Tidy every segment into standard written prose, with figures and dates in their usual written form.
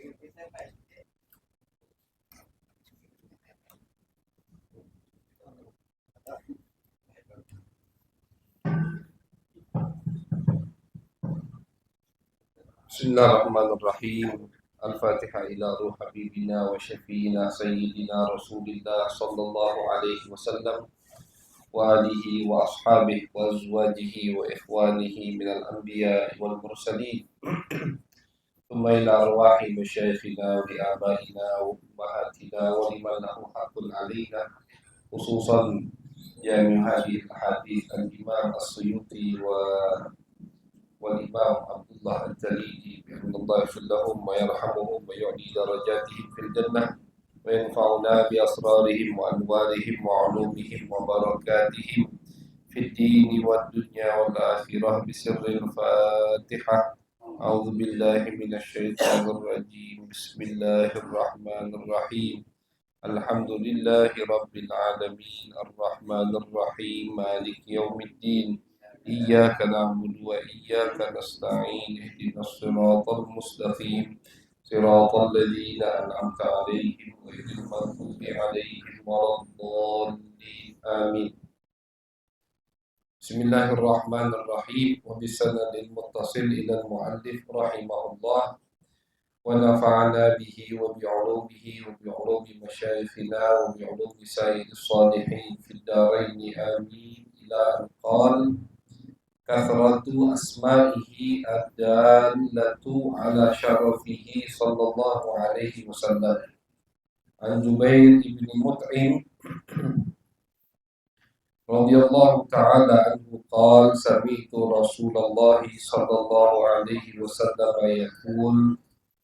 بسم الله الرحمن الرحيم. الفاتحة إلى روح حبيبنا وشفينا سيدنا رسول الله صلى الله عليه وسلم وآله وأصحابه وأزواجه وإخوانه من الأنبياء والمرسلين، ثم إلى أرواح مشايخنا ولآبائنا وأمهاتنا ولمن له حق علينا، خصوصا جامع هذه الأحاديث الإمام السيوطي والإمام عبد الله الجليلي، بأن الله يغفر لهم ويرحمهم ويعلي درجاتهم في الجنة وينفعنا بأسرارهم وأنوارهم وعلومهم وبركاتهم في الدين والدنيا والآخرة بسر الفاتحة. أعوذ بالله من الشيطان الرجيم. بسم الله الرحمن الرحيم. الحمد لله رب العالمين الرحمن الرحيم مالك يوم الدين، إياك نعبد وإياك نستعين، اهدنا الصراط المستقيم صراط الذين أنعمت عليهم غير المغضوب عليهم ولا الضالين آمين. بسم الله الرحمن الرحيم. وبسند المتصل إلى المؤلف رحمه الله ونفعنا به وبعلومه وبعلوم مشايخنا وبعلوم سائر الصالحين في الدارين آمين. إلى أن قال: كثرة أسمائه الدالة على شرفه صلى الله عليه وسلم. عن جبير بن مطعم رضي الله تعالى عنه قال: سمعت رسول الله صلى الله عليه وسلم يقول: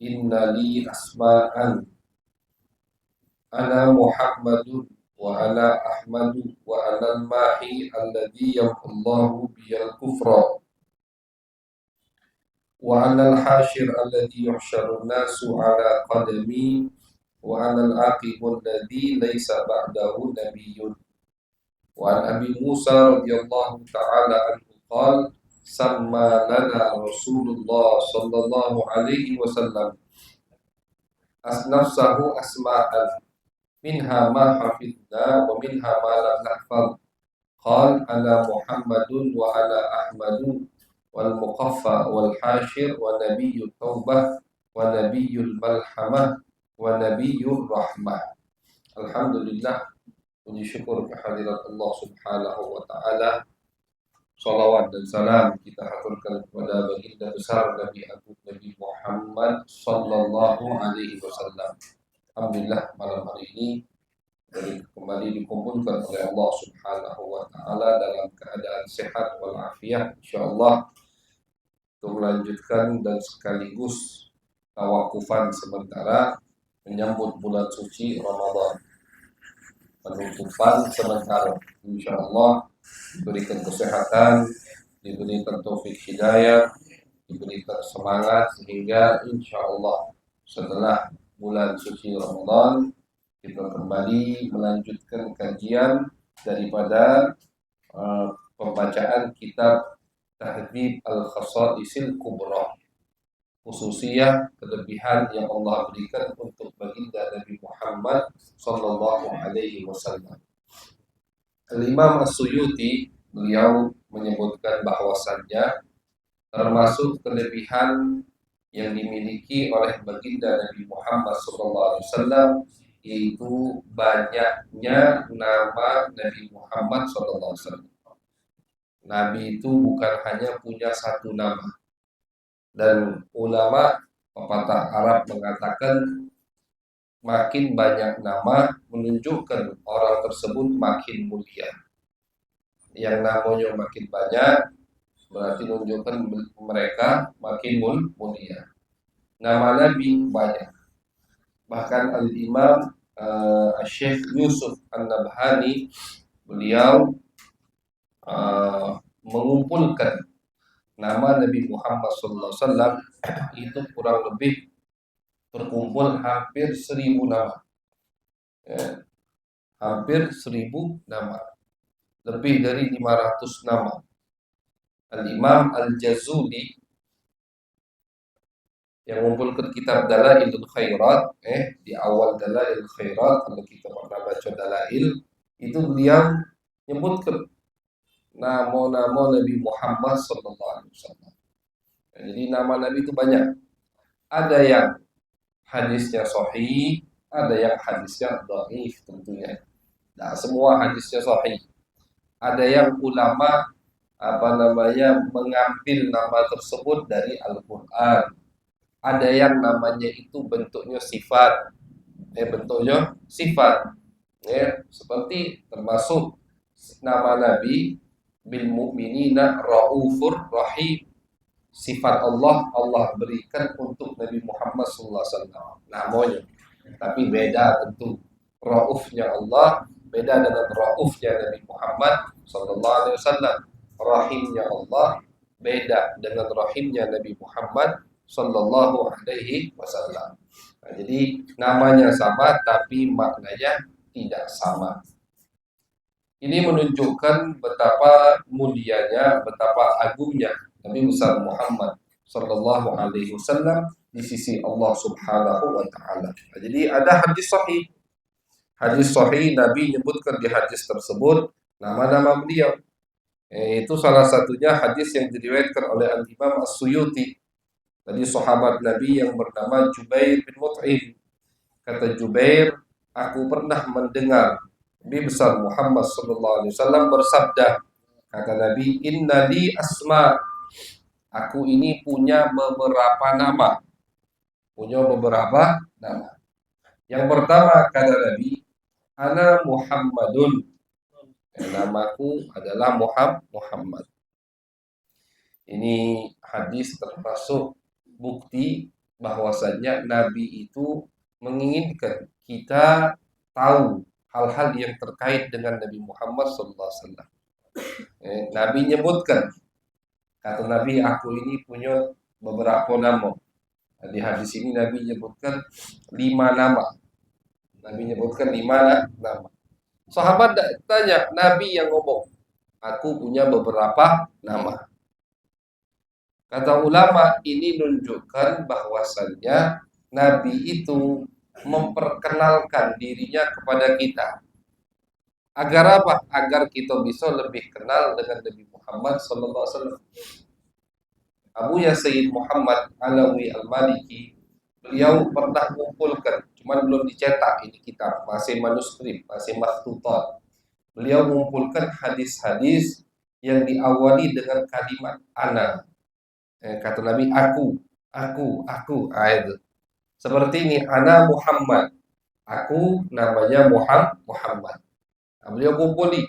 إن لي أسماء، أنا محمد وأنا أحمد وأنا الماحي الذي يمحو الله بي الكفر، وأنا الحاشر الذي يحشر الناس على قدمي، وأنا العاقب الذي ليس بعده نبي. وعن أبي موسى رضي الله تعالى عنه قال: سمى لنا رسول الله صلى الله عليه وسلم نفسه أسماء، منها ما حفظنا ومنها ما لم نحفظ. قال: أنا محمد وأنا أحمد والمقفى والحاشر ونبي التوبة ونبي الملحمة ونبي الرحمة. Alhamdulillah, puji syukur kehadirat Allah Subhanahu wa Ta'ala. Salawat dan salam kita haturkan kepada baginda besar Nabi Agung Nabi Muhammad sallallahu alaihi wasallam. Alhamdulillah, malam hari ini kembali dikumpulkan oleh Allah Subhanahu wa Ta'ala dalam keadaan sehat walafiat, insyaallah, untuk melanjutkan dan sekaligus tawakufan sementara menyambut bulan suci Ramadan, penutupan sementara. Insyaallah diberikan kesehatan, diberikan taufik hidayah, diberikan semangat sehingga insyaallah setelah bulan suci Ramadan kita kembali melanjutkan kajian daripada pembacaan kitab Tahdzib Al-Khasa'isil Kubra, khususiyah kelebihan yang Allah berikan untuk baginda Nabi Muhammad sallallahu alaihi wasallam. Al-Imam As-Suyuti beliau menyebutkan bahwasannya termasuk kelebihan yang dimiliki oleh baginda Nabi Muhammad sallallahu alaihi wasallam yaitu banyaknya nama Nabi Muhammad sallallahu alaihi wasallam. Nabi itu bukan hanya punya satu nama, dan ulama pepatah Arab mengatakan makin banyak nama menunjukkan orang tersebut makin mulia. Yang namanya makin banyak berarti menunjukkan mereka makin mulia. Nama Nabi banyak. Bahkan Al-Imam Syekh Yusuf An-Nabhani beliau mengumpulkan nama Nabi Muhammad SAW itu kurang lebih terkumpul hampir 1000 nama, ya, hampir 1000 nama, lebih dari 500 nama. Al-Imam Al-Jazuli yang mengumpulkan kitab Dalailul Khairat, di awal Dalailul Khairat kalau kita pernah baca Dalail, itu beliau nyebutkan nama-nama Nabi Muhammad sallallahu alaihi wasallam. Jadi nama Nabi itu banyak. Ada yang hadisnya sahih, ada yang hadisnya dhaif tentunya. Nah, semua hadisnya sahih. Ada yang ulama mengambil nama tersebut dari Al-Qur'an. Ada yang namanya itu bentuknya sifat. Bentuknya sifat. Seperti termasuk nama Nabi bil mu'minina raufur rahim. Sifat Allah berikan untuk Nabi Muhammad SAW namanya, tapi beda tentu. Raufnya Allah beda dengan raufnya Nabi Muhammad SAW. Rahimnya Allah beda dengan rahimnya Nabi Muhammad SAW. Nah, jadi namanya sama tapi maknanya tidak sama. Ini menunjukkan betapa mulianya, betapa agungnya Nabi besar Muhammad sallallahu alaihi wasallam di sisi Allah Subhanahu wa taala. Nah, jadi ada hadis sahih. Hadis sahih Nabi menyebutkan di hadis tersebut nama-nama beliau. Itu salah satunya hadis yang diriwayatkan oleh Al-Imam As-Suyuti. Tadi sahabat Nabi yang bernama Jubair bin Mut'im. Kata Jubair, aku pernah mendengar Nabi besar Muhammad sallallahu alaihi wasallam bersabda, kata Nabi, "Inna li asma." Aku ini punya beberapa nama. Punya beberapa nama. Yang pertama kata Nabi, "Ana Muhammadun." Namaku adalah Muhammad. Ini hadis termasuk bukti bahwasanya Nabi itu menginginkan kita tahu hal-hal yang terkait dengan Nabi Muhammad SAW. Nabi nyebutkan, kata Nabi, aku ini punya beberapa nama. Di hadis ini Nabi nyebutkan 5 nama. Nabi nyebutkan 5 nama. Sahabat tanya, Nabi yang ngomong, aku punya beberapa nama. Kata ulama, ini menunjukkan bahwasannya Nabi itu memperkenalkan dirinya kepada kita. Agar apa? Agar kita bisa lebih kenal dengan Nabi Muhammad SAW. Abu Sayyid Muhammad Alawi Al-Maliki, beliau pernah mengumpulkan, cuman belum dicetak ini kitab, masih manuskrip, masih makhtutat. Beliau mengumpulkan hadis-hadis yang diawali dengan kalimat ana. Kata Nabi, aku. Itu. Seperti ini, ana Muhammad. Aku namanya Muhammad. Nah, beliau kumpuli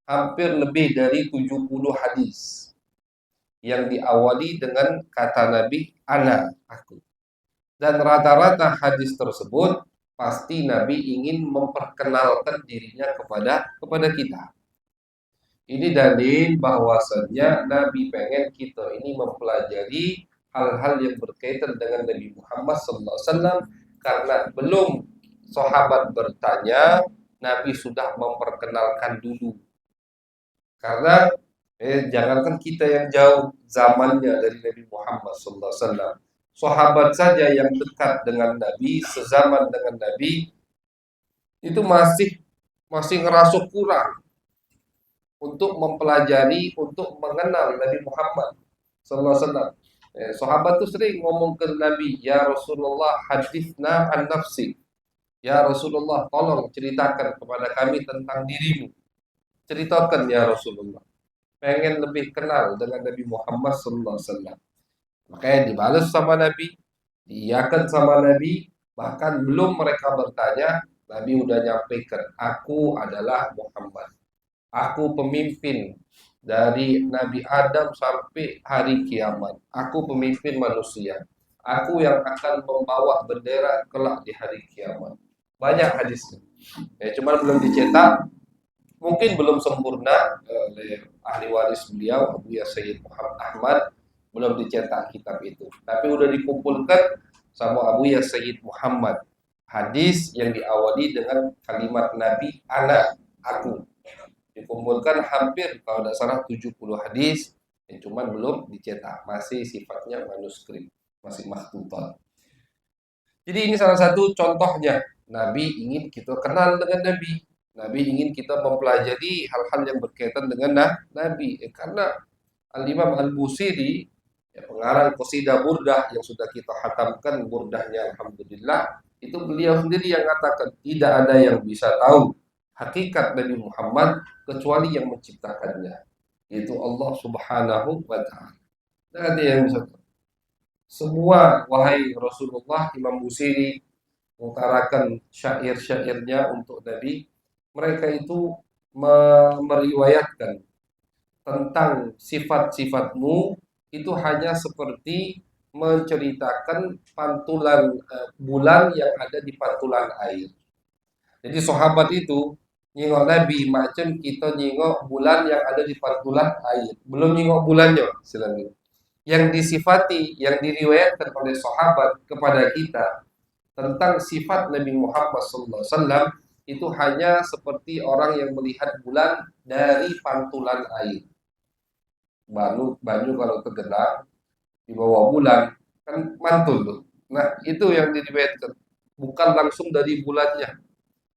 hampir lebih dari 70 hadis yang diawali dengan kata Nabi, ana, aku. Dan rata-rata hadis tersebut pasti Nabi ingin memperkenalkan dirinya kepada kita. Ini dalil bahwasannya Nabi pengen kita ini mempelajari hal-hal yang berkaitan dengan Nabi Muhammad SAW, karena belum sahabat bertanya, Nabi sudah memperkenalkan dulu. Karena jangankan kita yang jauh zamannya dari Nabi Muhammad SAW, sahabat saja yang dekat dengan Nabi, sezaman dengan Nabi, itu masih ngerasa kurang untuk mempelajari, untuk mengenal Nabi Muhammad SAW. Sahabat itu sering ngomong ke Nabi, ya Rasulullah, hadithna an nafsi. Ya Rasulullah, tolong ceritakan kepada kami tentang dirimu. Ceritakan ya Rasulullah. Pengen lebih kenal dengan Nabi Muhammad SAW. Makanya dibalas sama Nabi, diiyakan sama Nabi, bahkan belum mereka bertanya, Nabi udah nyampaikan, aku adalah Muhammad. Aku pemimpin dari Nabi Adam sampai hari kiamat. Aku pemimpin manusia. Aku yang akan membawa bendera kelak di hari kiamat. Banyak hadisnya. Cuma belum dicetak. Mungkin belum sempurna oleh ahli waris beliau, Abu Sayyid Muhammad Ahmad. Belum dicetak kitab itu. Tapi udah dikumpulkan sama Abu Sayyid Muhammad. Hadis yang diawali dengan kalimat Nabi, ana, aku. Dikumpulkan hampir kalau tidak salah 70 hadis yang cuman belum dicetak, masih sifatnya manuskrip. masih makhtutat. Jadi ini salah satu contohnya. Nabi ingin kita kenal dengan Nabi. Nabi ingin kita mempelajari hal-hal yang berkaitan dengan Nabi. Karena Al-Imam Al-Busiri, ya, pengarang qasidah Burdah yang sudah kita hatamkan burdahnya alhamdulillah, itu beliau sendiri yang katakan tidak ada yang bisa tahu hakikat Nabi Muhammad kecuali yang menciptakannya, yaitu Allah Subhanahu wa taala. Tidak ada yang bisa tahu. Semua wahai Rasulullah, Imam Busiri mengutarakan syair-syairnya untuk Nabi, mereka itu meriwayatkan tentang sifat-sifatmu itu hanya seperti menceritakan pantulan bulan yang ada di pantulan air. Jadi sahabat itu nyingok Nabi macam kita nyingok bulan yang ada di pantulan air. Belum nyingok bulannya, silakan. Yang disifati, yang diriwayatkan oleh sahabat kepada kita tentang sifat Nabi Muhammad SAW itu hanya seperti orang yang melihat bulan dari pantulan air. Banyu kalau tergenang di bawah bulan kan mantul tuh. Nah, itu yang diriwayatkan. Bukan langsung dari bulannya.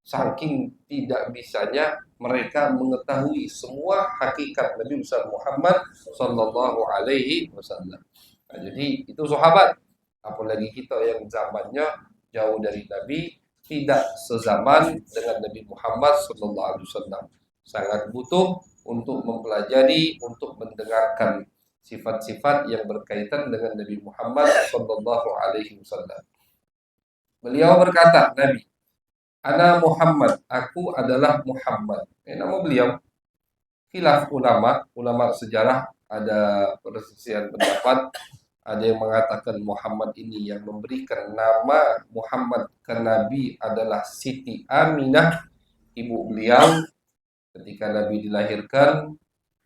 Saking tidak bisanya mereka mengetahui semua hakikat Nabi besar Muhammad Sallallahu Alaihi Wasallam. Nah, jadi itu sahabat. Apalagi kita yang zamannya jauh dari Nabi, tidak sezaman dengan Nabi Muhammad Sallallahu Alaihi Wasallam. Sangat butuh untuk mempelajari, untuk mendengarkan sifat-sifat yang berkaitan dengan Nabi Muhammad Sallallahu Alaihi Wasallam. Beliau berkata, Nabi, Ana Muhammad, aku adalah Muhammad. Nama beliau, khilaf ulama sejarah ada perselisihan pendapat. Ada yang mengatakan Muhammad ini yang memberikan nama Muhammad ke Nabi adalah Siti Aminah, ibu beliau ketika Nabi dilahirkan.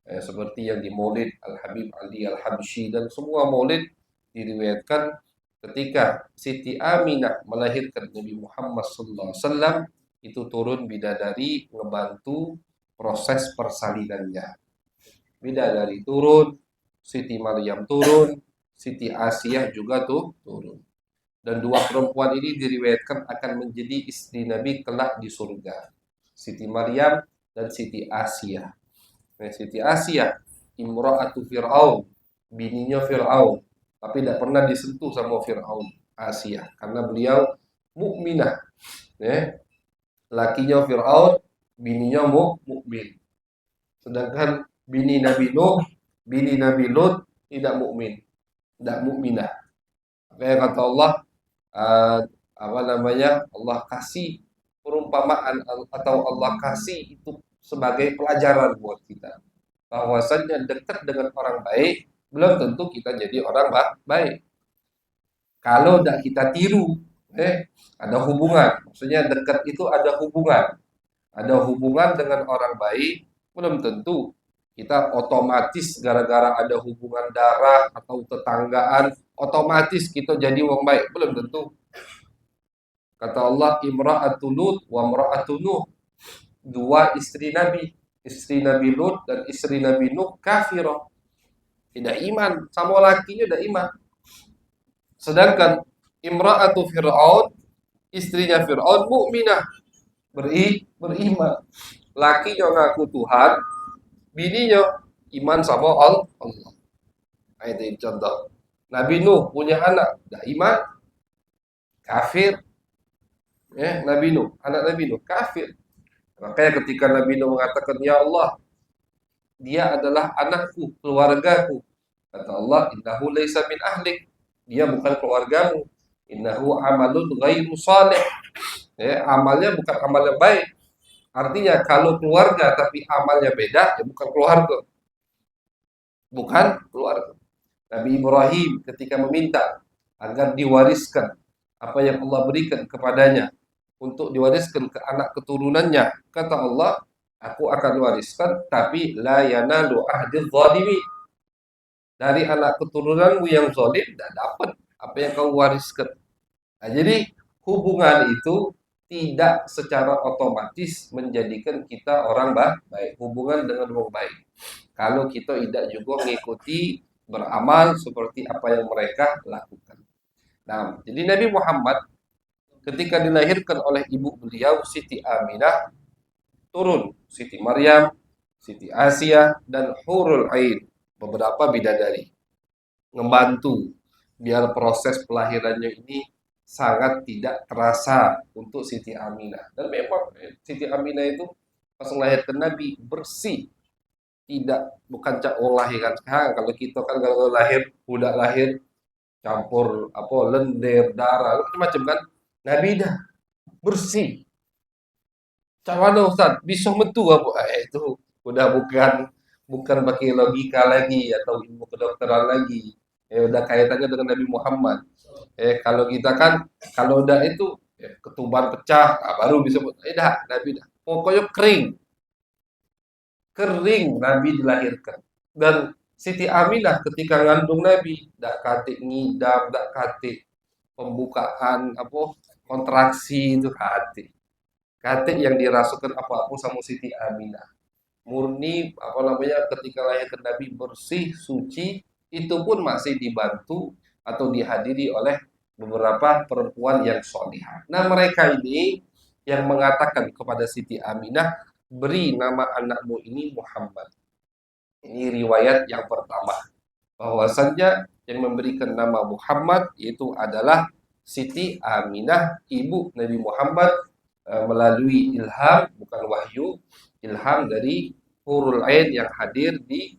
Seperti yang di Maulid Al-Habib Ali Al-Habsyi dan semua maulid diriwayatkan ketika Siti Aminah melahirkan Nabi Muhammad SAW, itu turun bidadari ngebantu proses persalinannya. Bidadari turun, Siti Maryam turun, Siti Asiyah juga turun. Dan dua perempuan ini diriwayatkan akan menjadi istri Nabi kelak di surga. Siti Maryam dan Siti Asiyah. Siti Asiyah, Imra'atu Fir'aun, bininya Fir'aun, tapi tidak pernah disentuh sama Fir'aun, Asiyah, karena beliau mukminah. Lakinya Fir'aun, bininya mukmin. Sedangkan bini Nabi Nuh, bini Nabi Lut tidak mukmin, tidak mukminah. Kayak kata Allah, Allah kasih perumpamaan atau Allah kasih itu sebagai pelajaran buat kita. Bahwasanya dekat dengan orang baik belum tentu kita jadi orang baik. Kalau tidak kita tiru, ada hubungan. Maksudnya dekat itu ada hubungan. Ada hubungan dengan orang baik, belum tentu kita otomatis gara-gara ada hubungan darah atau tetanggaan, otomatis kita jadi orang baik. Belum tentu. Kata Allah, Imra'atu Lut wa Imra'atu Nuh. Dua istri Nabi Lut dan istri Nabi Nuh kafirah, tidak iman, sama lakinya tidak iman. Sedangkan Imra'atu Fir'aun, istrinya Fir'aun mukminah, beriman. Lakinya ngaku Tuhan, bininya iman sama Allah. Nah, itu contoh. Nabi Nuh punya anak, tidak iman, kafir. Nabi Nuh, anak Nabi Nuh kafir. Makanya ketika Nabi Nuh mengatakan, Ya Allah, dia adalah anakku, keluargaku. Kata Allah, innahu laysa min ahlik. Dia bukan keluargamu. Innahu amalun ghairu salih. Amalnya bukan amal yang baik. Artinya kalau keluarga tapi amalnya beda, ya bukan keluarga. Bukan keluarga. Nabi Ibrahim ketika meminta agar diwariskan apa yang Allah berikan kepadanya, untuk diwariskan ke anak keturunannya, kata Allah, aku akan wariskan, tapi la yanalu ahdil zalimin. Dari anak keturunanmu yang zalim tidak dapat apa yang kau wariskan. Nah, jadi hubungan itu tidak secara otomatis menjadikan kita orang baik. Hubungan dengan orang baik, kalau kita tidak juga mengikuti beramal seperti apa yang mereka lakukan. Nah, jadi Nabi Muhammad ketika dilahirkan oleh ibu beliau Siti Aminah, turun Siti Maryam, Siti Asia, dan Hurul Ain, beberapa bidadari, membantu biar proses pelahirannya ini sangat tidak terasa untuk Siti Aminah. Dan memang Siti Aminah itu pas melahirkan Nabi bersih, tidak bukan cak lahiran sekarang. Kalau kita kan kalau lahir udah lahir campur apa lendir darah macam-macam kan. Nabi dah bersih. Cawana Ustaz, bisa metu apa? Itu udah bukan pakai logika lagi atau ilmu kedokteran lagi. Udah kaitannya dengan Nabi Muhammad. Kalau kita kan kalau udah itu ketuban pecah, baru bisa dah Nabi dah. Pokoknya kering, kering Nabi dilahirkan. Dan Siti Aminah ketika ngandung Nabi, dak katik ngidam, dak katik pembukaan apa kontraksi itu katik. Katik yang dirasukan apa-apa sama Siti Aminah. Murni apa namanya ketika lahirkan Nabi bersih, suci, itu pun masih dibantu atau dihadiri oleh beberapa perempuan yang solihah. Nah mereka ini yang mengatakan kepada Siti Aminah, beri nama anakmu ini Muhammad. Ini riwayat yang pertama. Bahwasannya yang memberikan nama Muhammad itu adalah Siti Aminah, ibu Nabi Muhammad, melalui ilham, bukan wahyu, ilham dari Hurul Ain yang hadir di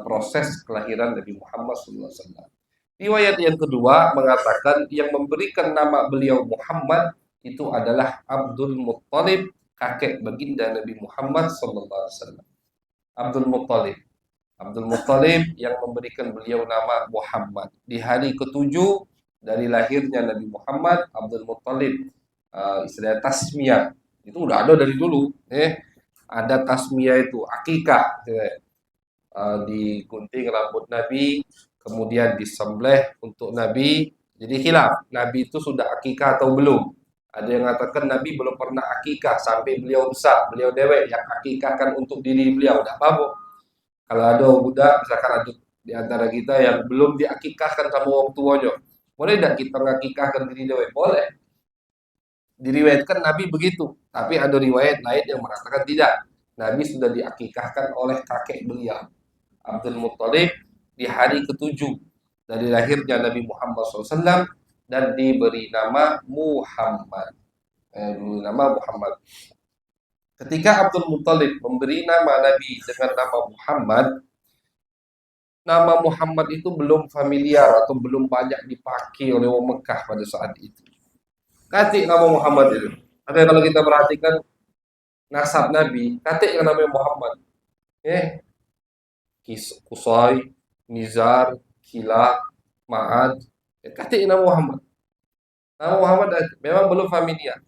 proses kelahiran Nabi Muhammad SAW. Riwayat yang kedua mengatakan yang memberikan nama beliau Muhammad itu adalah Abdul Muttalib, kakek baginda Nabi Muhammad SAW. Abdul Muttalib. Abdul Muttalib yang memberikan beliau nama Muhammad. Di hari ketujuh dari lahirnya Nabi Muhammad, Abdul Muttalib istilah tasmiyah itu udah ada dari dulu. Ada tasmiyah itu akikah, digunting rambut Nabi, kemudian disembelih untuk Nabi. Jadi hilaf, Nabi itu sudah akikah atau belum? Ada yang mengatakan Nabi belum pernah akikah sampai beliau besar, beliau dewek yang akikahkan untuk diri beliau. Tidak apa-apa. Kalau ada budak, misalkan ada di antara kita yang belum diakikahkan sama orang tuanya, boleh tidak kita mengakikahkan diri dewek? Boleh. Diriwayatkan Nabi begitu, tapi ada riwayat lain yang mengatakan tidak. Nabi sudah diakikahkan oleh kakek beliau, Abdul Muttalib, di hari ketujuh dari lahirnya Nabi Muhammad SAW dan diberi nama Muhammad. Nama Muhammad. Ketika Abdul Muttalib memberi nama Nabi dengan nama Muhammad, nama Muhammad itu belum familiar atau belum banyak dipakai oleh orang Mekah pada saat itu. Katik nama Muhammad itu. Ada kalau kita perhatikan nasab Nabi, katik yang namanya Muhammad. Kusai, Nizar, Kila, Ma'ad, katik nama Muhammad. Nama Muhammad memang belum familiar.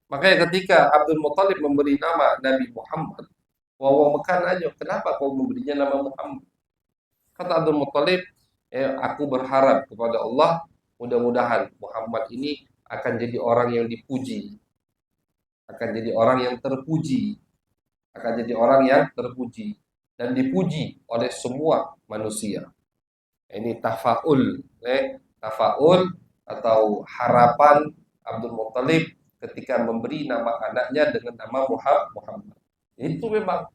Makanya ketika Abdul Muttalib memberi nama Nabi Muhammad, orang Mekah nanya, kenapa kau memberinya nama Muhammad? Kata Abdul Muttalib, aku berharap kepada Allah, mudah-mudahan Muhammad ini akan jadi orang yang dipuji, akan jadi orang yang terpuji, akan jadi orang yang terpuji dan dipuji oleh semua manusia. Ini tafaul, tafaul atau harapan Abdul Muttalib ketika memberi nama anaknya dengan nama Muhammad. Itu memang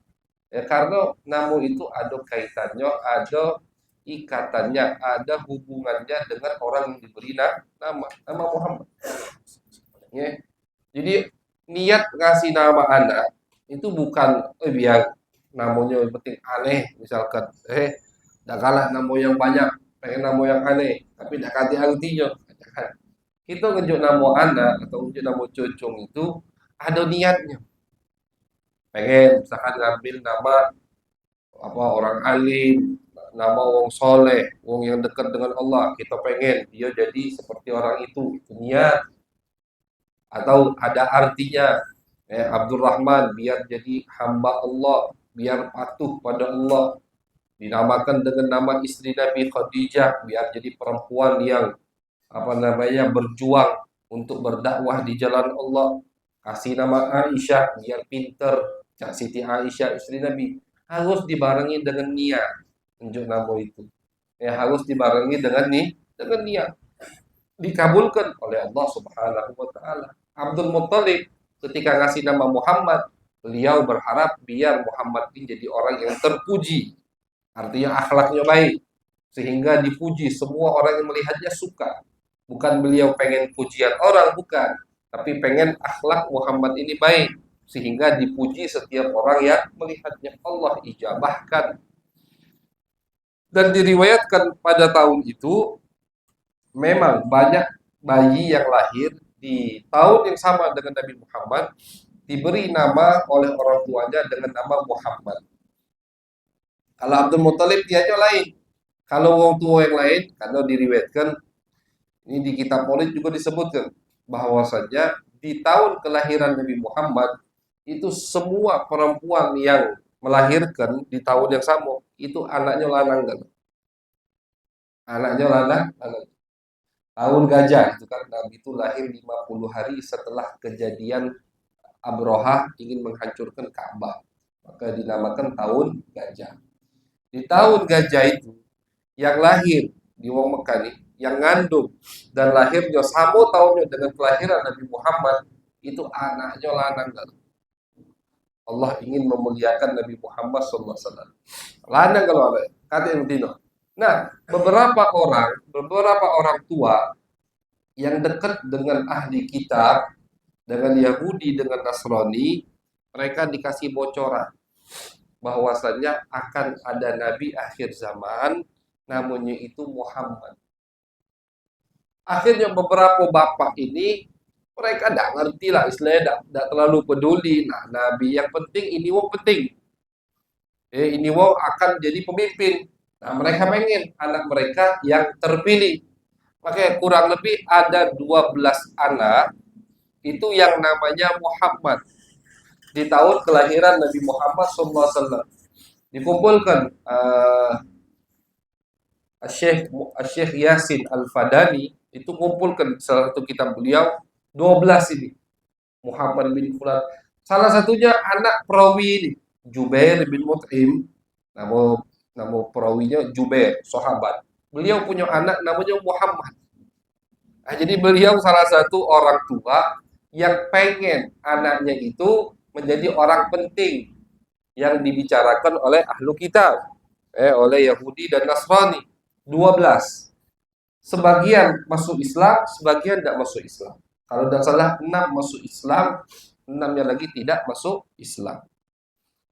karena nama itu ada kaitannya, ada ikatannya, ada hubungannya dengan orang yang diberi nama Muhammad. Jadi niat ngasih nama anak itu bukan biar namanya yang penting aneh, misalkan dah kalah nama yang banyak, pengen nama yang aneh, tapi dah ganti artinya. Kita ngejuk nama anak atau ngejuk nama cucung itu ada niatnya. Pengen misalkan ngambil nama apa orang alim, nama orang soleh, orang yang dekat dengan Allah. Kita pengen dia jadi seperti orang itu niat. Atau ada artinya Abdurrahman biar jadi hamba Allah, biar patuh pada Allah. Dinamakan dengan nama istri Nabi Khadijah biar jadi perempuan yang berjuang untuk berdakwah di jalan Allah. Kasih nama Aisyah biar pinter, Cak Siti Aisyah istri Nabi. Harus dibarengi dengan niat. Tunjuk nama itu. Harus dibarengi dengan niat. dikabulkan oleh Allah Subhanahu wa taala. Abdul Muthalib ketika ngasih nama Muhammad, beliau berharap biar Muhammad ini jadi orang yang terpuji, artinya akhlaknya baik, sehingga dipuji semua orang yang melihatnya suka. Bukan beliau pengen pujian orang, bukan, tapi pengen akhlak Muhammad ini baik, sehingga dipuji setiap orang yang melihatnya. Allah ijabahkan. Dan diriwayatkan pada tahun itu memang banyak bayi yang lahir di tahun yang sama dengan Nabi Muhammad diberi nama oleh orang tuanya dengan nama Muhammad. Kalau Abdul Muthalib dia aja lain. Kalau orang tua yang lain, kalau diriwayatkan ini di kitab Maulid juga disebutkan bahwasanya di tahun kelahiran Nabi Muhammad itu semua perempuan yang melahirkan di tahun yang sama itu anaknya lanang kan. Anaknya lanang. Tahun gajah itu kan Nabi itu lahir 50 hari setelah kejadian Abrahah ingin menghancurkan Ka'bah. Maka dinamakan tahun gajah. Di tahun gajah itu yang lahir di wong Mekah nih, yang ngandung dan lahirnya sama tahunnya dengan kelahiran Nabi Muhammad itu anaknya lanang kan. Allah ingin memuliakan Nabi Muhammad SAW. Lanang kalau ada kata yang dino. Nah, beberapa orang tua yang dekat dengan ahli kitab, dengan Yahudi, dengan Nasrani, mereka dikasih bocoran bahwasanya akan ada nabi akhir zaman, namanya itu Muhammad. Akhirnya beberapa bapak ini mereka tidak ngerti lah istilahnya, tidak terlalu peduli. Nah, nabi yang penting ini wong penting. Ini wong akan jadi pemimpin. Nah, mereka pengen anak mereka yang terpilih. Makanya kurang lebih ada 12 anak itu yang namanya Muhammad di tahun kelahiran Nabi Muhammad SAW. Dikumpulkan Syekh Yasin Al-Fadani itu kumpulkan salah satu kitab beliau 12 ini Muhammad bin Fulan. Salah satunya anak perawi ini Jubair bin Mut'im. Nama perawinya Jubair, sahabat. Beliau punya anak namanya Muhammad. Nah, jadi beliau salah satu orang tua yang pengen anaknya itu menjadi orang penting yang dibicarakan oleh ahlu kitab, oleh Yahudi dan Nasrani. 12. Sebagian masuk Islam, sebagian tidak masuk Islam. Kalau tidak salah 6 masuk Islam, 6-nya lagi tidak masuk Islam.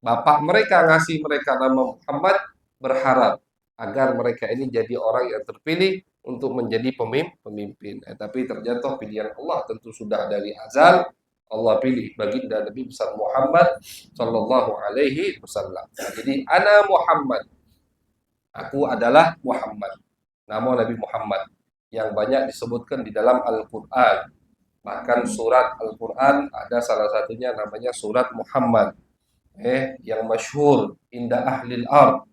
Bapak mereka ngasih mereka nama Muhammad, berharap agar mereka ini jadi orang yang terpilih untuk menjadi pemimpin. Tapi ternyata pilihan Allah tentu sudah dari azal. Allah pilih baginda Nabi besar Muhammad sallallahu alaihi wasallam. Jadi ana Muhammad. Aku adalah Muhammad. Nama Nabi Muhammad yang banyak disebutkan di dalam Al-Qur'an. Bahkan surat Al-Qur'an ada salah satunya namanya surat Muhammad. Yang masyhur inda ahlil ard.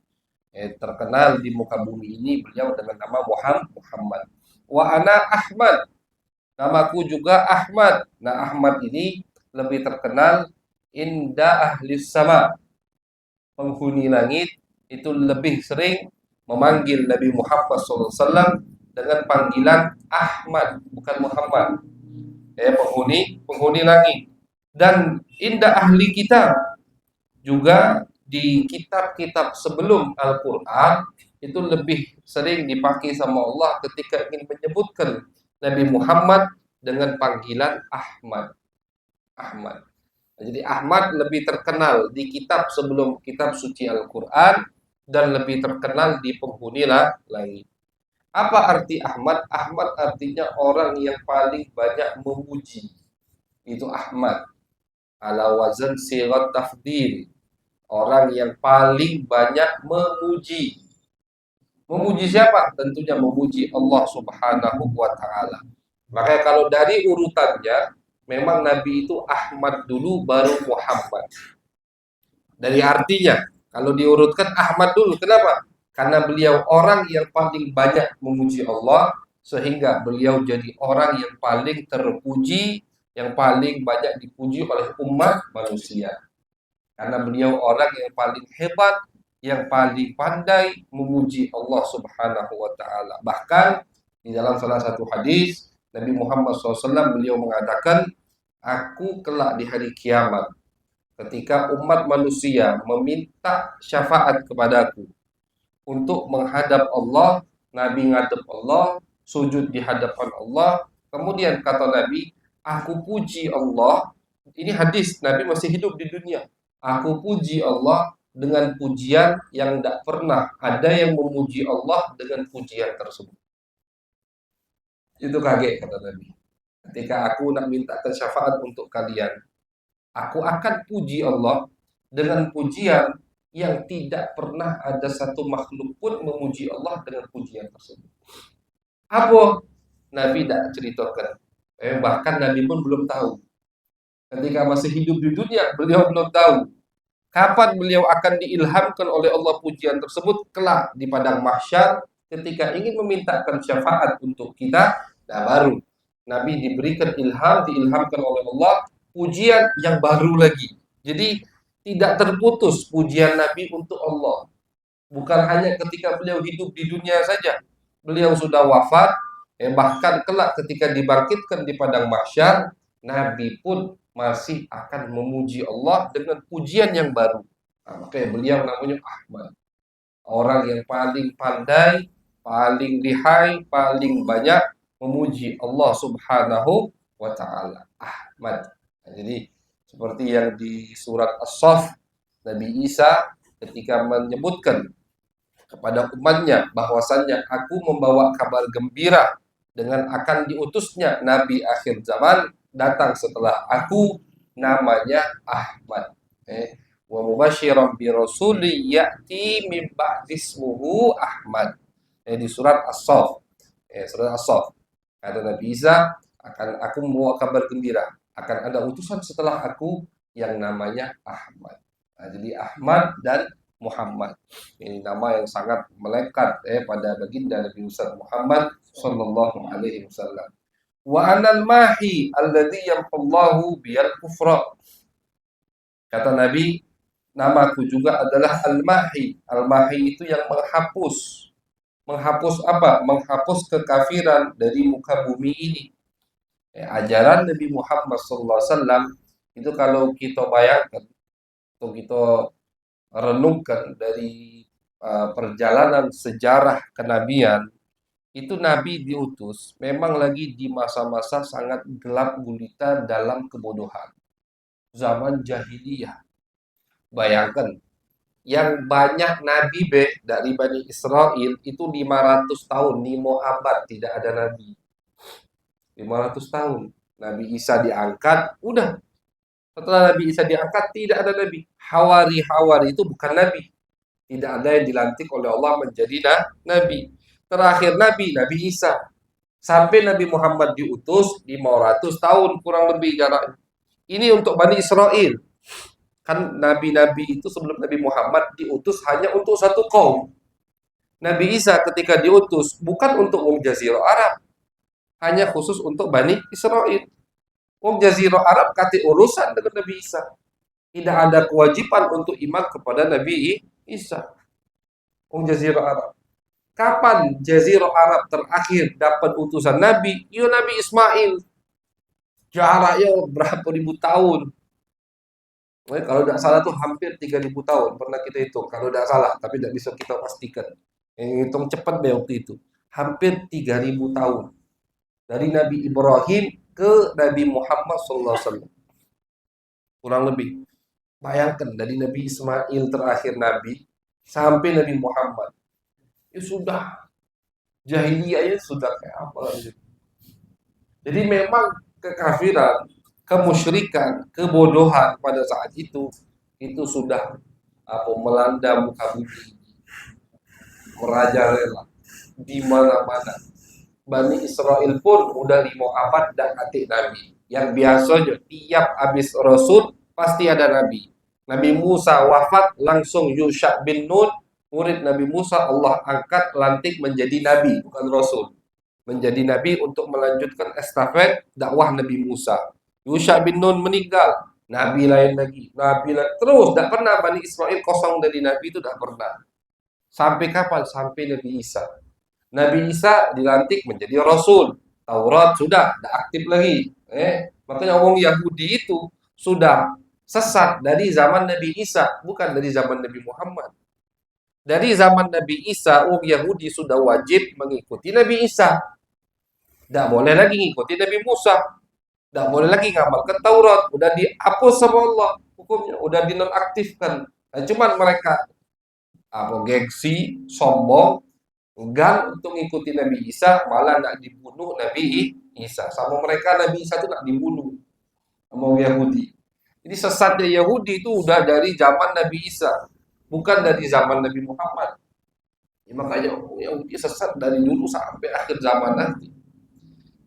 Terkenal di muka bumi ini beliau dengan nama Muhammad. Wa ana Ahmad. Namaku juga Ahmad. Nah, Ahmad ini lebih terkenal inda ahlis sama. Penghuni langit itu lebih sering memanggil Nabi Muhammad SAW dengan panggilan Ahmad, bukan Muhammad. Penghuni langit. Dan inda ahli kitab juga di kitab-kitab sebelum Al-Quran itu lebih sering dipakai sama Allah ketika ingin menyebutkan Nabi Muhammad dengan panggilan Ahmad. Ahmad. Jadi Ahmad lebih terkenal di kitab sebelum kitab suci Al-Quran dan lebih terkenal di penghuni langit. Apa arti Ahmad? Ahmad artinya orang yang paling banyak memuji. Itu Ahmad. Ala wazan sirat tafdil. Orang yang paling banyak memuji. Memuji siapa? Tentunya memuji Allah Subhanahu wa taala. Makanya kalau dari urutannya memang Nabi itu Ahmad dulu baru Muhammad. Dari artinya, kalau diurutkan Ahmad dulu. Kenapa? Karena beliau orang yang paling banyak memuji Allah, sehingga beliau jadi orang yang paling terpuji, yang paling banyak dipuji oleh umat manusia. Karena beliau orang yang paling hebat, yang paling pandai memuji Allah Subhanahu wa taala. Bahkan Di dalam salah satu hadis Nabi Muhammad SAW beliau mengatakan, aku kelak di hari kiamat ketika umat manusia meminta syafaat kepadaku untuk menghadap Allah, Nabi ngadep Allah, sujud di hadapan Allah. Kemudian kata Nabi, aku puji Allah. Ini hadis, Nabi masih hidup di dunia. Aku puji Allah dengan pujian yang tidak pernah ada yang memuji Allah dengan pujian tersebut. Itu kaget kata Nabi. Ketika aku nak minta syafaat untuk kalian, aku akan puji Allah dengan pujian yang tidak pernah ada satu makhluk pun memuji Allah dengan pujian tersebut. Apa? Nabi tidak ceritakan. Bahkan Nabi pun belum tahu. Ketika masih hidup di dunia, beliau belum tahu kapan beliau akan diilhamkan oleh Allah pujian tersebut kelak di padang mahsyar ketika ingin memintakan syafaat untuk kita. Nah, baru Nabi diberikan ilham, diilhamkan oleh Allah pujian yang baru lagi. Jadi tidak terputus pujian Nabi untuk Allah. Bukan hanya ketika beliau hidup di dunia saja. Beliau sudah wafat, bahkan kelak ketika dibangkitkan di padang mahsyar, Nabi pun masih akan memuji Allah dengan pujian yang baru. Nah, makanya beliau namanya Ahmad. Orang yang paling pandai, paling lihai, paling banyak memuji Allah Subhanahu wa Ta'ala. Ahmad. Nah, jadi seperti yang di surat As-Saff, Nabi Isa ketika menyebutkan kepada umatnya bahwasannya aku membawa kabar gembira dengan akan diutusnya Nabi akhir zaman datang setelah aku, namanya Ahmad. Wa mubasyiran bi rasuli ya'ti min ba'di ismuhu Ahmad. Di surat As-Saff. Surat As-Saff. Kata Nabi Isa, akan aku membawa kabar gembira, akan ada utusan setelah aku yang namanya Ahmad. Nah, jadi Ahmad dan Muhammad. Ini nama yang sangat melekat pada baginda Nabi Muhammad sallallahu alaihi wasallam. Wa anal mahi alladzi yamhullahu biyal kufra. Kata Nabi, namaku juga adalah Al-Mahi. Al-Mahi itu yang menghapus. Menghapus apa? Menghapus kekafiran dari muka bumi ini. Ajaran Nabi Muhammad sallallahu alaihi wasallam itu kalau kita bayangkan, atau kita renungkan dari perjalanan sejarah kenabian, itu Nabi diutus memang lagi di masa-masa sangat gelap gulita dalam kebodohan. Zaman jahiliyah. Bayangkan, yang banyak Nabi dari Bani Israel itu 500 tahun, 5 abad tidak ada Nabi. 500 tahun. Nabi Isa diangkat, udah. Setelah Nabi Isa diangkat, tidak ada Nabi. Hawari-hawari itu bukan Nabi. Tidak ada yang dilantik oleh Allah menjadi Nabi. Terakhir Nabi Isa. Sampai Nabi Muhammad diutus 500 tahun kurang lebih jaraknya. Ini untuk Bani Israel. Kan Nabi-Nabi itu sebelum Nabi Muhammad diutus hanya untuk satu kaum. Nabi Isa ketika diutus bukan untuk Jazirah Arab. Hanya khusus untuk Bani Israel. Jazirah Arab kati urusan dengan Nabi Isa. Tidak ada kewajiban untuk iman kepada Nabi Isa. Jazirah Arab. Kapan Jazirah Arab terakhir dapat utusan Nabi? Ya Nabi Ismail. Jaraknya berapa ribu tahun. Kalau tidak salah tuh hampir 3.000 tahun. Pernah kita hitung. Kalau tidak salah, tapi tidak bisa kita pastikan. Yang hitung cepat deh waktu itu. Hampir 3.000 tahun. Dari Nabi Ibrahim ke Nabi Muhammad SAW. Kurang lebih. Bayangkan dari Nabi Ismail terakhir Nabi sampai Nabi Muhammad. Ya sudah. Jahiliyahnya sudah kayak apa gitu. Jadi memang kekafiran, kemusyrikan, kebodohan pada saat itu sudah melanda muka bumi, merajalela di mana-mana. Bani Israel pun udah 5 abad dan atik Nabi. Yang biasanya tiap habis Rasul pasti ada Nabi. Nabi Musa wafat, langsung Yusha bin Nun, murid Nabi Musa, Allah angkat lantik menjadi Nabi, bukan Rasul. Menjadi Nabi untuk melanjutkan estafet dakwah Nabi Musa. Yusha bin Nun meninggal, Nabi lain lagi, Nabi lain. Terus, tidak pernah Bani Israel kosong dari Nabi itu, tidak pernah. Sampai kapan? Sampai Nabi Isa. Nabi Isa dilantik menjadi Rasul. Taurat sudah, tidak aktif lagi. Makanya orang Yahudi itu sudah sesat dari zaman Nabi Isa, bukan dari zaman Nabi Muhammad. Dari zaman Nabi Isa, orang Yahudi sudah wajib mengikuti Nabi Isa. Tidak boleh lagi mengikuti Nabi Musa. Tidak boleh lagi ngamalkan Taurat. Udah dihapus sama Allah hukumnya, udah dinonaktifkan. Nah, cuman mereka gengsi, sombong, enggan untuk mengikuti Nabi Isa, malah nak dibunuh Nabi Isa. Sama mereka Nabi Isa itu nak dibunuh sama Yahudi. Jadi sesatnya Yahudi itu udah dari zaman Nabi Isa, bukan dari zaman Nabi Muhammad. Ya, makanya Yahudi sesat dari dulu sampai akhir zaman nanti.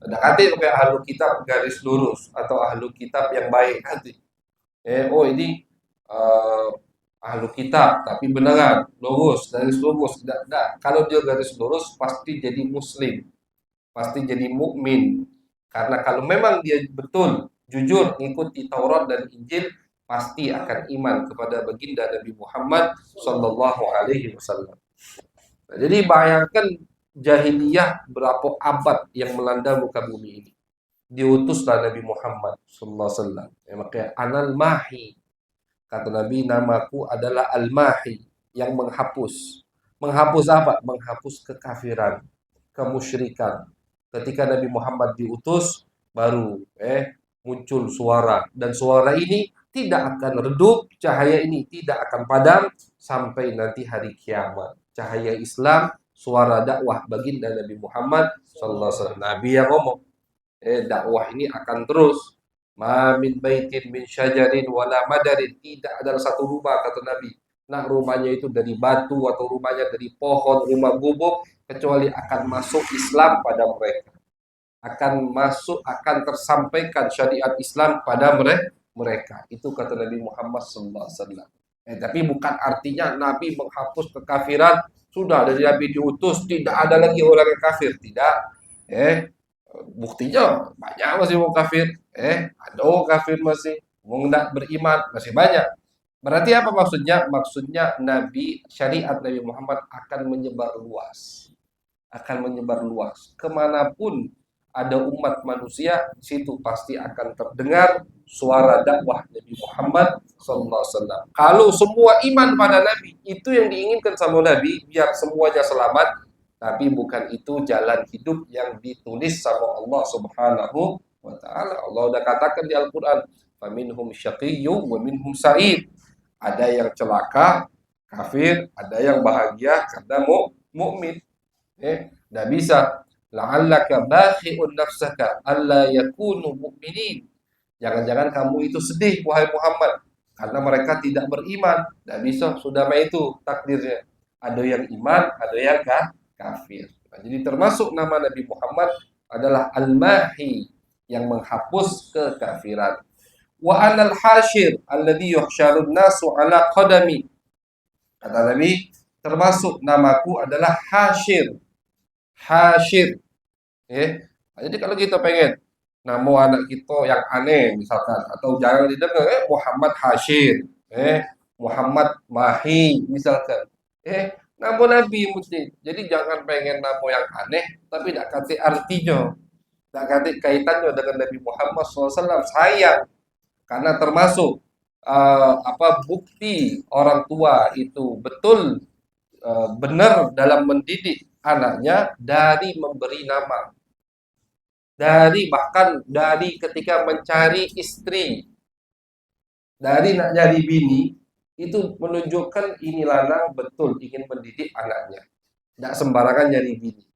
Ada kata kayak ahlu kitab garis lurus atau ahlu kitab yang baik nanti. Ini uh, ahlu kitab tapi beneran lurus, garis lurus. Tidak. Kalau dia garis lurus pasti jadi muslim, pasti jadi mukmin. Karena kalau memang dia betul jujur mengikuti Taurat dan Injil, pasti akan iman kepada baginda Nabi Muhammad Shallallahu Alaihi Wasallam. Nah, jadi bayangkan jahiliyah berapa abad yang melanda muka bumi ini. Diutuslah Nabi Muhammad Sallallahu Alaihi Wasallam. Makanya Anal Mahi, kata Nabi, namaku adalah Al-Mahi, yang menghapus. Menghapus apa? Menghapus kekafiran, kemusyrikan. Ketika Nabi Muhammad diutus, baru muncul suara. Dan suara ini tidak akan redup, cahaya ini tidak akan padam sampai nanti hari kiamat. Cahaya Islam, suara dakwah baginda Nabi Muhammad Sallallahu Alaihi Wasallam. Nabi yang ngomong, dakwah ini akan terus. Ma min baitin min syajarin wala madarin, tidak ada satu rumah, kata Nabi, nah rumahnya itu dari batu atau rumahnya dari pohon, rumah gubuk, kecuali akan masuk Islam pada mereka, akan tersampaikan syariat Islam pada mereka. Itu kata Nabi Muhammad SAW. Tapi bukan artinya Nabi menghapus kekafiran. Sudah dari Nabi diutus tidak ada lagi orang yang kafir, tidak. Buktinya banyak masih mau kafir. Ada orang kafir masih mau tidak beriman masih banyak. Berarti apa maksudnya? Maksudnya syariat Nabi Muhammad akan menyebar luas. Akan menyebar luas. Kemanapun ada umat manusia, situ pasti akan terdengar suara dakwah Nabi Muhammad SAW. Kalau semua iman pada Nabi, itu yang diinginkan sama Nabi, biar semuanya selamat. Tapi bukan itu jalan hidup yang ditulis sama Allah Subhanahu wa Ta'ala. Allah udah katakan di Al-Quran, faminhum syaqiyyun wa minhum sa'id. Ada yang celaka, kafir, ada yang bahagia karena mukmin. Nggak bisa. La'allaka bakhi'un nafsaka alla yakunu mu'minin. Jangan-jangan kamu itu sedih, wahai Muhammad, karena mereka tidak beriman. Nggak bisa, sudah itu takdirnya. Ada yang iman, ada yang kafir. Nah, jadi termasuk nama Nabi Muhammad adalah Al-Mahi, yang menghapus kekafiran. Wa anal hashir alladhi yuhsyarun nasu ala qadami. Kata Nabi, termasuk namaku adalah Hashir. Hashir. Jadi kalau kita pengen nama anak kita yang aneh misalkan, atau jangan didengar Muhammad Hashir, Muhammad Mahi misalkan. Nama Nabi mesti. Jadi jangan pengen nama yang aneh, tapi tidak kata artinya, tidak kata kaitannya dengan Nabi Muhammad SAW. Sayang, karena termasuk bukti orang tua itu betul benar dalam mendidik anaknya dari memberi nama, bahkan dari ketika mencari istri, dari nak nyari bini. Itu menunjukkan ini lanang betul ingin mendidik anaknya. Tidak sembarangan nyari bini.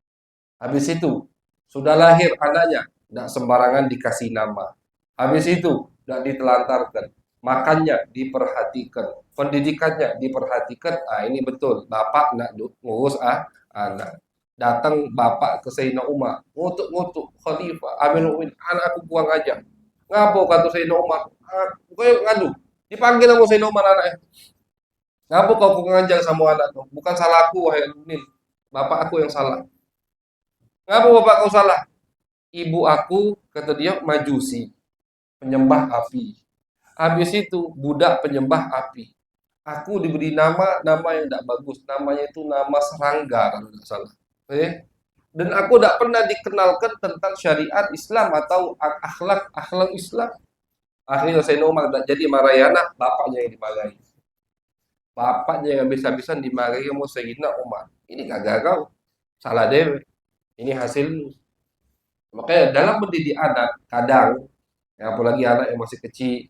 Habis itu, sudah lahir anaknya, tidak sembarangan dikasih nama. Habis itu, tidak ditelantarkan. Makannya diperhatikan. Pendidikannya diperhatikan. Ini betul. Bapak nak ngurus anak. Datang bapak ke Sayyidina Umar. Ngutuk, Khalifah, Amirul Mukminin, anak aku buang aja. Ngapa kata Sayyidina Umar? Kau ngadu. Dipanggil sama Sayyidina Umar anaknya. Ngapa kau nganjang sama anak kau? Bukan salahku, wahai Nunin. Bapak aku yang salah. Ngapa bapak kau salah? Ibu aku, kata dia, majusi, penyembah api. Habis itu, budak penyembah api. Aku diberi nama yang tidak bagus. Namanya itu nama serangga, kalau tidak salah. Dan aku tidak pernah dikenalkan tentang syariat Islam atau akhlak Islam. Akhirnya Sayyidina Umar jadi marahi anak, bapaknya yang dimarahi. Bapaknya yang bisa-bisa dimarahi sama Sayyidina Umar. Ini kagak kau, salah dewe. Ini hasil. Makanya dalam mendidik anak, kadang, ya apalagi anak yang masih kecil,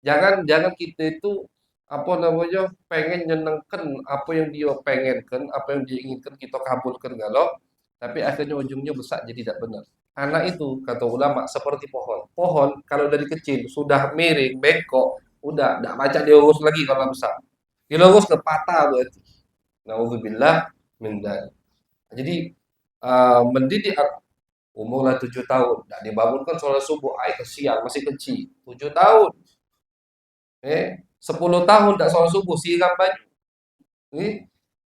jangan jangan kita itu apa namanya pengen nyenengkan apa yang dia pengenkan, apa yang dia inginkan kita kabulkan galau, tapi akhirnya ujungnya besar jadi tidak benar. Anak itu kata ulama seperti pohon. Pohon kalau dari kecil sudah miring, bengkok, udah tidak macam diurus lagi kalau besar. Dilurus ke patah berarti. Nauzubillah min dzalik. Jadi mendidik umurnya 7 tahun, tidak dibangunkan sholat subuh, ke siang masih kecil, 7 tahun, 10 tahun tidak sholat subuh, siram baju,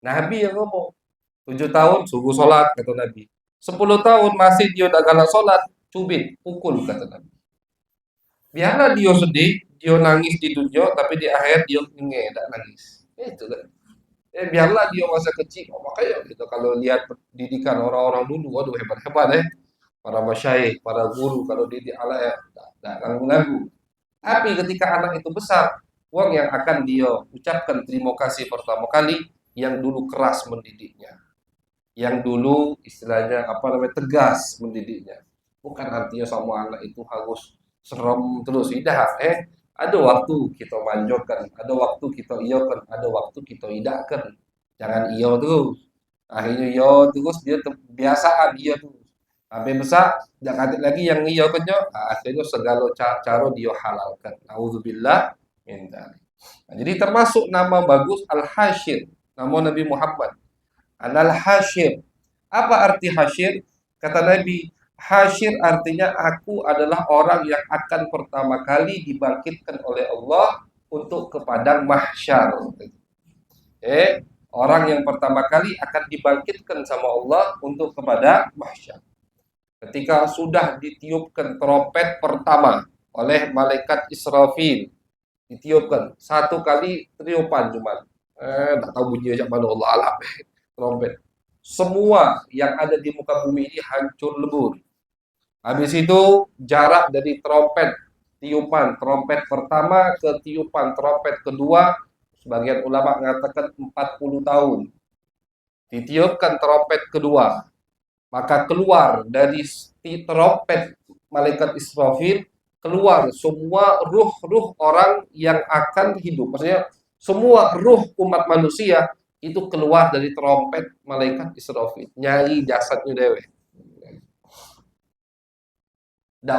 Nabi yang ngomong, 7 tahun subuh sholat kata Nabi, 10 tahun masih dia tidak galak sholat, cubit, pukul kata Nabi. Biarlah dia sedih, dia nangis di dunia, tapi di akhir dia tidak nangis. Itu kan. Biarlah dia masa kecil. Makanya kita kalau lihat pendidikan orang-orang dulu, waduh hebat-hebat para masyayikh, para guru, kalau didik anak ya tidak ragu-ragu. Tapi ketika anak itu besar, uang yang akan dia ucapkan terima kasih pertama kali yang dulu keras mendidiknya, yang dulu istilahnya tegas mendidiknya. Bukan artinya sama anak itu harus serem terus, tidak. Ada waktu kita manjakan, ada waktu kita iyakan, ada waktu kita idahkan. Jangan iya terus. Akhirnya iya terus dia kebiasaan iya terus. Sampai besar, tidak lagi yang iya kenyo, akhirnya segala cara dia halalkan. Nauzubillah min dzalik. Nah, jadi termasuk nama bagus Al-Hasyir, nama Nabi Muhammad. Al-Hasyir. Apa arti hasyir? Kata Nabi, hasyir artinya aku adalah orang yang akan pertama kali dibangkitkan oleh Allah untuk ke padang mahsyar. Orang yang pertama kali akan dibangkitkan sama Allah untuk kepada mahsyar. Ketika sudah ditiupkan trompet pertama oleh malaikat Israfil, ditiupkan satu kali tiupan cuma, tak tahu bunyinya macam mana Allah alam, trompet. Semua yang ada di muka bumi ini hancur lebur. Habis itu jarak dari tiupan trompet pertama ke tiupan trompet kedua, sebagian ulama mengatakan 40 tahun. Ditiupkan trompet kedua, maka keluar dari trompet malaikat Israfil, keluar semua ruh-ruh orang yang akan hidup. Maksudnya semua ruh umat manusia itu keluar dari trompet malaikat Israfil, nyari jasadnya dewe. Tidak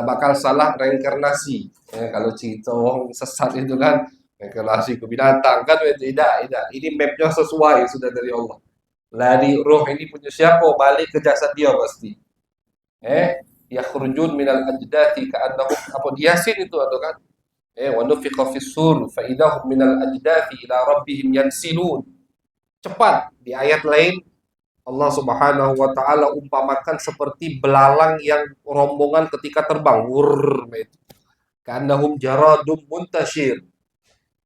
bakal salah reinkarnasi. Kalau cerita sesat itu kan reinkarnasi ke binatang kan, tidak. Ini mapnya sesuai sudah dari Allah. Lari roh ini punya siapa, balik ke jasad dia pasti. Yakhrujun minal ajdati ka'annahum, apa di Yasin itu ada kan? Wa nufiqa fis sur fa idahum minal ajdati ila rabbihim yansilun. Cepat di ayat lain Allah Subhanahu wa taala umpamakan seperti belalang yang rombongan ketika terbang. Ka'annahum jaradum muntashir.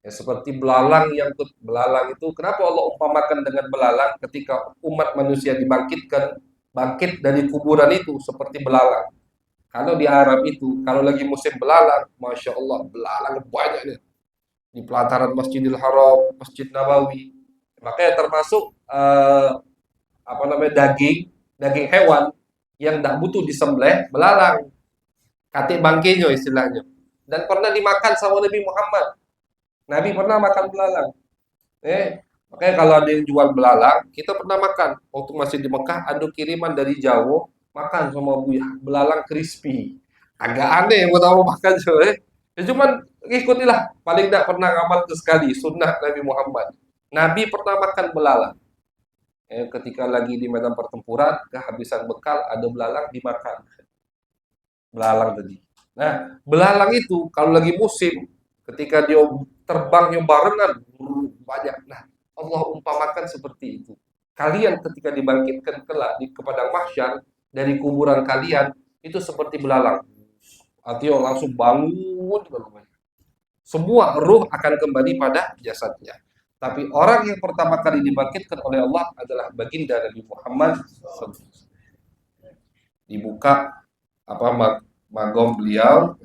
Seperti belalang itu kenapa Allah umpamakan dengan belalang ketika umat manusia bangkit dari kuburan itu seperti belalang. Kalau di Arab itu kalau lagi musim belalang, masya Allah belalang banyaknya di pelataran Masjidil Haram, Masjid Nabawi. Makanya termasuk daging hewan yang tidak butuh disembelih, belalang, kate bangkainya istilahnya, dan pernah dimakan sama Nabi Muhammad. Nabi pernah makan belalang. Makanya kalau ada yang jual belalang, kita pernah makan. Waktu masih di Mekah, ada kiriman dari Jawa, makan sama belalang crispy. Agak aneh buat apa makan coy. Cuman ikutilah, paling tidak pernah ngamal sekali sunnah Nabi Muhammad. Nabi pernah makan belalang. Ketika lagi di medan pertempuran, kehabisan bekal, ada belalang dimakan. Belalang tadi. Nah, belalang itu kalau lagi musim, ketika dia terbangnya barengan banyak. Nah, Allah umpamakan seperti itu. Kalian ketika dibangkitkan kelak di padang mahsyar dari kuburan kalian itu seperti belalang. Artinya langsung bangun. Semua ruh akan kembali pada jasadnya. Tapi orang yang pertama kali dibangkitkan oleh Allah adalah baginda Nabi Muhammad SAW. Dibuka apa magom beliau,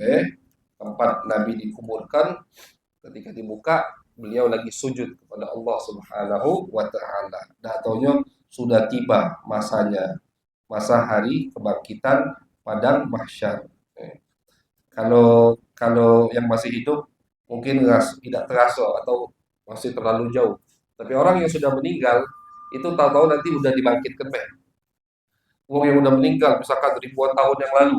tempat Nabi dikuburkan. Ketika dibuka, beliau lagi sujud kepada Allah Subhanahu wa taala. Dah taunya sudah tiba masanya, masa hari kebangkitan padang mahsyar. Kalau kalau yang masih hidup mungkin tidak terasa atau masih terlalu jauh. Tapi orang yang sudah meninggal itu tahu-tahu nanti udah dibangkitkan, orang yang udah meninggal misalkan ribuan tahun yang lalu,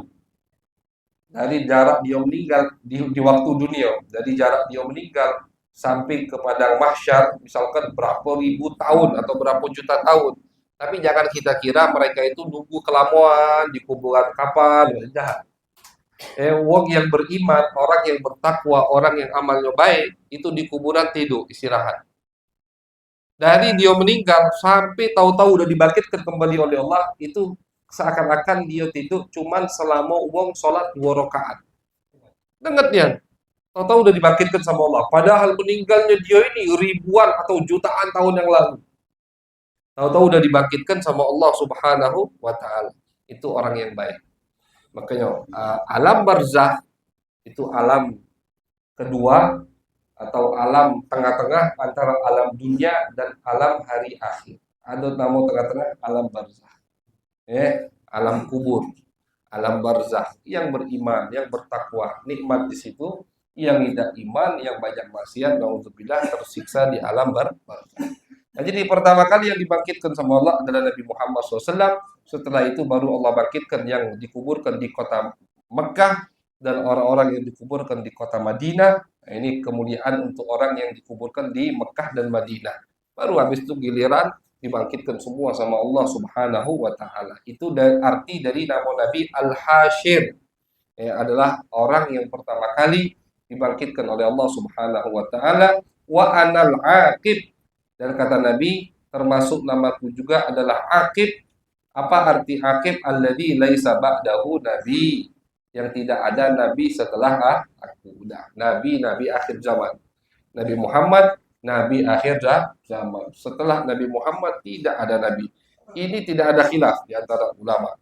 dari jarak dia meninggal di waktu dunia, dari jarak dia meninggal sampai ke padang mahsyar misalkan berapa ribu tahun atau berapa juta tahun. Tapi jangan kita kira mereka itu nunggu kelamuan di kuburan kapal. Jahat. Wong yang beriman, orang yang bertakwa, orang yang amalnya baik, itu di kuburan tidur, istirahat. Dari dia meninggal sampai tahu-tahu udah dibangkitkan kembali oleh Allah, itu seakan-akan dia tidur cuman selama wong sholat 2 rakaat. Dengar dia, tahu-tahu udah dibangkitkan sama Allah. Padahal meninggalnya dia ini ribuan atau jutaan tahun yang lalu. Tahu-tahu udah dibangkitkan sama Allah Subhanahu wa taala. Itu orang yang baik. Makanya alam barzah itu alam kedua atau alam tengah-tengah antara alam dunia dan alam hari akhir. Ada nama tengah-tengah alam barzah. Alam kubur, alam barzah. Yang beriman, yang bertakwa, nikmat di situ. Yang tidak iman, yang banyak maksiat, naudzubillah, tersiksa di alam barzah. Nah, jadi pertama kali yang dibangkitkan sama Allah adalah Nabi Muhammad SAW. Setelah itu baru Allah bangkitkan yang dikuburkan di kota Mekah dan orang-orang yang dikuburkan di kota Madinah. Nah, ini kemuliaan untuk orang yang dikuburkan di Mekah dan Madinah. Baru habis itu giliran dibangkitkan semua sama Allah Subhanahu wa taala. Itu arti dari nama Nabi Al-Hasyir. Adalah orang yang pertama kali dibangkitkan oleh Allah Subhanahu wa taala. Wa anal aqib, dan kata Nabi termasuk namaku juga adalah Aqib. Apa arti Aqib? Alladzi laisa ba'dahu nabi, yang tidak ada nabi setelah aku. Udah, nabi akhir zaman. Nabi Muhammad nabi akhir zaman. Setelah Nabi Muhammad tidak ada nabi. Ini tidak ada khilaf di antara ulama.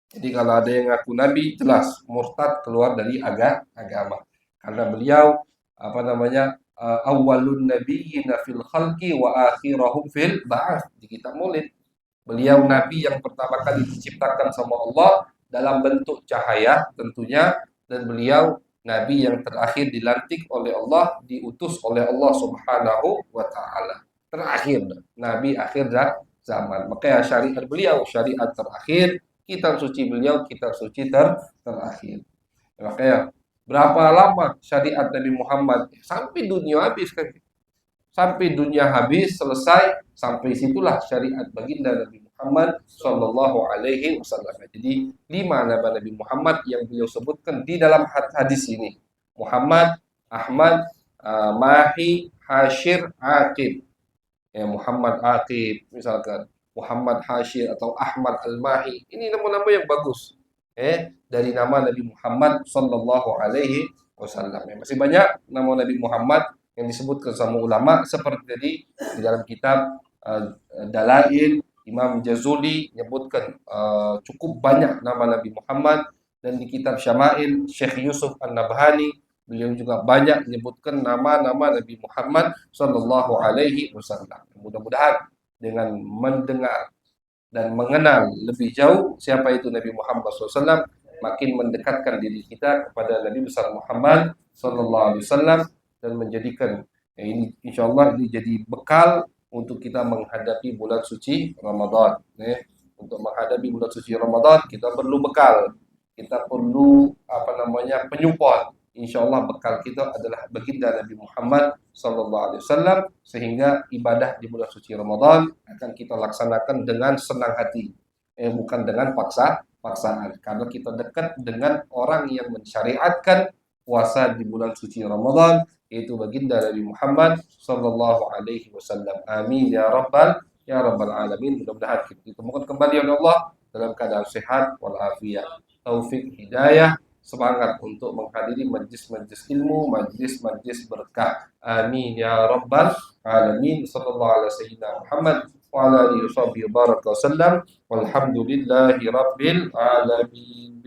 Jadi kalau ada yang ngaku nabi, jelas murtad, keluar dari agama. Karena beliau apa namanya? Awwalun nabiyyina fil khalqi wa akhirahum fil ba'ats, di kitab Maulid. Beliau nabi yang pertama kali diciptakan sama Allah dalam bentuk cahaya tentunya, dan beliau nabi yang terakhir dilantik oleh Allah, diutus oleh Allah Subhanahu wa taala. Terakhir, nabi akhir zaman. Makanya syariat beliau syariat terakhir, kitab suci beliau kitab suci terakhir. Makanya berapa lama syariat Nabi Muhammad? Sampai dunia habis kan. Sampai dunia habis, selesai, sampai situlah syariat baginda Nabi Muhammad Sallallahu Alaihi Wasallam. Jadi 5 nama Nabi Muhammad yang beliau sebutkan di dalam hadis ini. Muhammad, Ahmad, Mahi, Hashir, Aqib. Muhammad Aqib misalkan, Muhammad Hashir atau Ahmad Al-Mahi. Ini nama-nama yang bagus. Dari nama Nabi Muhammad Sallallahu Alaihi Wasallam. Masih banyak nama Nabi Muhammad yang disebutkan sama ulama, seperti tadi di dalam kitab Dalail, Imam Jazuli menyebutkan cukup banyak nama Nabi Muhammad, dan di kitab Syama'il Syekh Yusuf An-Nabhani beliau juga banyak menyebutkan nama-nama Nabi Muhammad Sallallahu Alaihi Wasallam. Mudah-mudahan dengan mendengar dan mengenal lebih jauh siapa itu Nabi Muhammad SAW, makin mendekatkan diri kita kepada Nabi besar Muhammad Sallallahu Alaihi Wasallam, dan menjadikan ini insya Allah ini jadi bekal untuk kita menghadapi bulan suci Ramadan. Untuk menghadapi bulan suci Ramadan kita perlu bekal, kita perlu penyupport. Insya Allah bekal kita adalah baginda Nabi Muhammad Sallallahu Alaihi Wasallam, sehingga ibadah di bulan suci Ramadan akan kita laksanakan dengan senang hati, bukan dengan paksaan. Karena kita dekat dengan orang yang mensyariatkan puasa di bulan suci Ramadan, yaitu baginda Nabi Muhammad Sallallahu Alaihi Wasallam. Amin ya rabbal alamin. Mudah-mudahan kita ditemukan kembali oleh Allah dalam keadaan sehat walafiat, taufik hidayah, semangat untuk menghadiri majlis-majlis ilmu, majlis-majlis berkah. Amin ya rabbal alamin. Sallallahu alaihi sayyidina Muhammad wa ala alihi wa sahbihi baraka wasallam. Walhamdulillahi rabbil alamin.